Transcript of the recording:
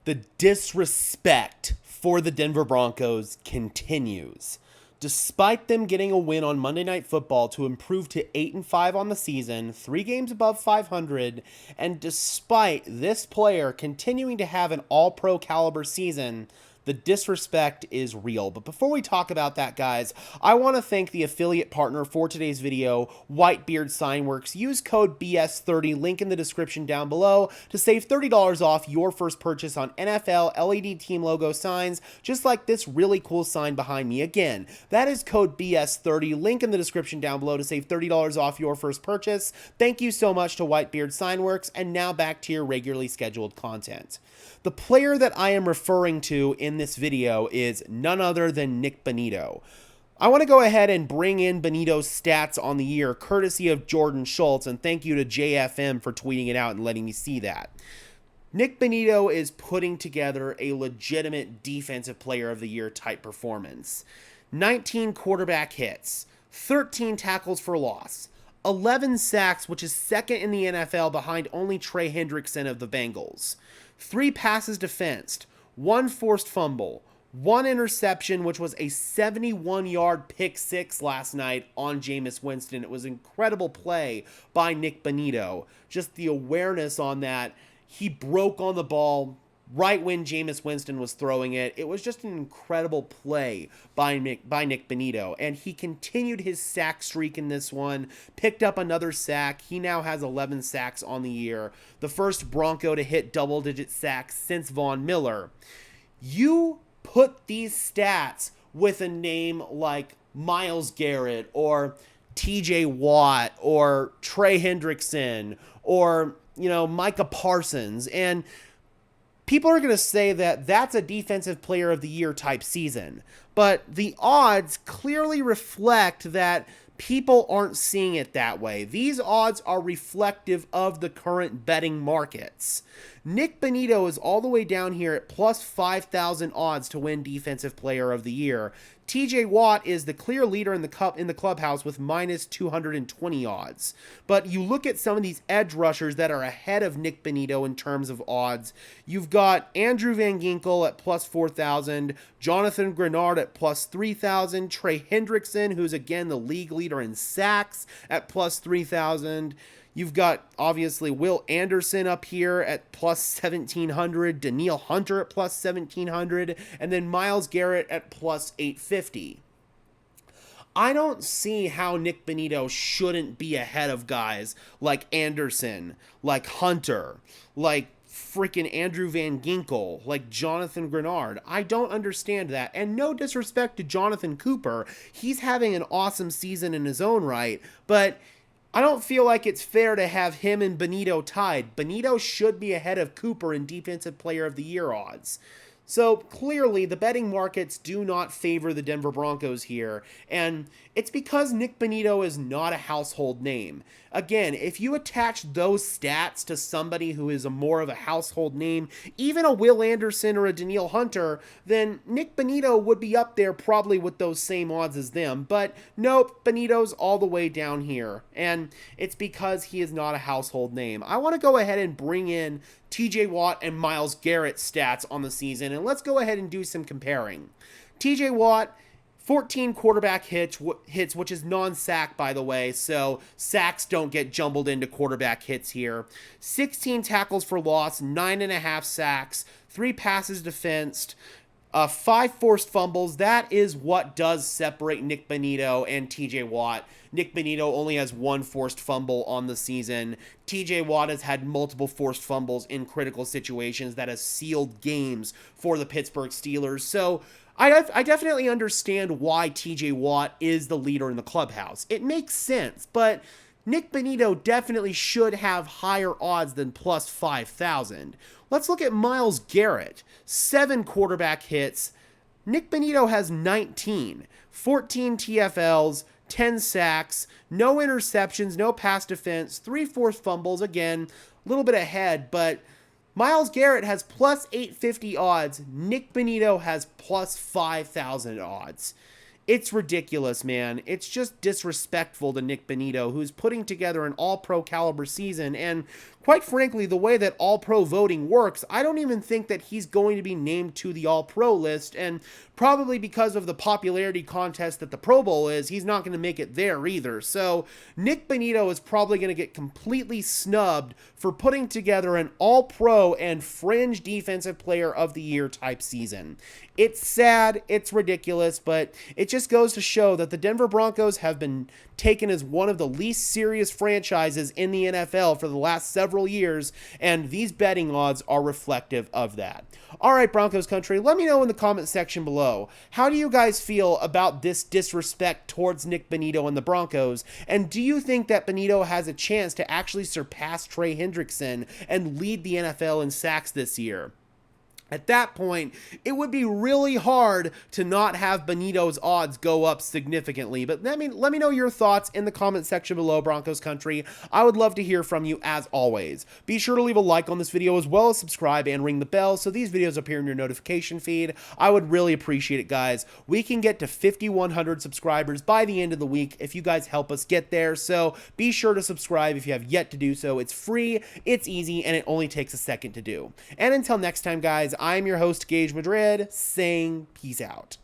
The disrespect for the Denver Broncos continues. Despite them getting a win on Monday Night Football to improve to 8-5 on the season, 3 games above 500, and despite this player continuing to have an all-pro caliber season, the disrespect is real. But before we talk about that, guys, I want to thank the affiliate partner for today's video, Whitebeard Signworks. Use code BS30, link in the description down below, to save $30 off your first purchase on NFL LED team logo signs, just like this really cool sign behind me. Again, that is code BS30, link in the description down below to save $30 off your first purchase. Thank you so much to Whitebeard Signworks, and now back to your regularly scheduled content. The player that I am referring to in this video is none other than Nick Bonito. I want to go ahead and bring in Bonito's stats on the year, courtesy of Jordan Schultz, and thank you to JFM for tweeting it out and letting me see that. Nick Bonito is putting together a legitimate defensive player of the year type performance. 19 quarterback hits, 13 tackles for loss, 11 sacks, which is second in the NFL behind only Trey Hendrickson of the Bengals. 3 passes defensed, 1 forced fumble, 1 interception, which was a 71-yard pick six last night on Jameis Winston. It was an incredible play by Nick Bonito. Just the awareness on that. He broke on the ball right when Jameis Winston was throwing it. It was just an incredible play by Nick Bonito, and he continued his sack streak in this one, picked up another sack. He now has 11 sacks on the year, the first Bronco to hit double-digit sacks since Von Miller. You put these stats with a name like Myles Garrett or TJ Watt or Trey Hendrickson or, Micah Parsons, and people are going to say that that's a defensive player of the year type season, but the odds clearly reflect that people aren't seeing it that way. These odds are reflective of the current betting markets. Nick Bonito is all the way down here at plus 5,000 odds to win defensive player of the year. TJ Watt is the clear leader in the clubhouse with minus 220 odds. But you look at some of these edge rushers that are ahead of Nick Bonito in terms of odds. You've got Andrew Van Ginkel at plus 4,000, Jonathan Grenard at plus 3,000, Trey Hendrickson, who's again the league leader in sacks, at plus 3,000. You've got, obviously, Will Anderson up here at plus 1,700, Danielle Hunter at plus 1,700, and then Myles Garrett at plus 850. I don't see how Nick Bonito shouldn't be ahead of guys like Anderson, like Hunter, like freaking Andrew Van Ginkel, like Jonathan Grenard. I don't understand that. And no disrespect to Jonathan Cooper. He's having an awesome season in his own right, but I don't feel like it's fair to have him and Bonito tied. Bonito should be ahead of Cooper in Defensive Player of the Year odds. So clearly the betting markets do not favor the Denver Broncos here, and it's because Nick Bonito is not a household name. Again, if you attach those stats to somebody who is more of a household name, even a Will Anderson or a Danielle Hunter, then Nick Bonito would be up there probably with those same odds as them. But nope, Bonito's all the way down here, and it's because he is not a household name. I want to go ahead and bring in TJ Watt and Myles Garrett stats on the season, and let's go ahead and do some comparing. TJ Watt, 14 quarterback hits, which is non-sack, by the way, so sacks don't get jumbled into quarterback hits here. 16 tackles for loss, 9.5 sacks, 3 passes defensed, 5 forced fumbles. That is what does separate Nick Bonito and TJ Watt. Nick Bonito only has 1 forced fumble on the season. TJ Watt has had multiple forced fumbles in critical situations that has sealed games for the Pittsburgh Steelers. So I definitely understand why TJ Watt is the leader in the clubhouse. It makes sense, but Nick Bonito definitely should have higher odds than plus 5,000. Let's look at Myles Garrett. 7 quarterback hits. Nick Bonito has 19. 14 TFLs, 10 sacks, no interceptions, no pass defense, 3 forced fumbles. Again, a little bit ahead, but Myles Garrett has plus 850 odds. Nick Bonito has plus 5,000 odds. It's ridiculous, man. It's just disrespectful to Nick Bonito, who's putting together an all-pro caliber season, and quite frankly, the way that all-pro voting works, I don't even think that he's going to be named to the all-pro list, and probably because of the popularity contest that the Pro Bowl is, he's not going to make it there either. So Nick Bonito is probably going to get completely snubbed for putting together an all-pro and fringe defensive player of the year type season. It's sad, it's ridiculous, but it just goes to show that the Denver Broncos have been taken as one of the least serious franchises in the NFL for the last several years, and these betting odds are reflective of that. All right, Broncos country, let me know in the comment section below. How do you guys feel about this disrespect towards Nick Bonito and the Broncos? And do you think that Bonito has a chance to actually surpass Trey Hendrickson and lead the NFL in sacks this year? At that point, it would be really hard to not have Bonito's odds go up significantly. But let me know your thoughts in the comment section below, Broncos country. I would love to hear from you as always. Be sure to leave a like on this video as well as subscribe and ring the bell so these videos appear in your notification feed. I would really appreciate it, guys. We can get to 5,100 subscribers by the end of the week if you guys help us get there. So be sure to subscribe if you have yet to do so. It's free, it's easy, and it only takes a second to do. And until next time, guys, I'm your host, Gage Madrid, saying peace out.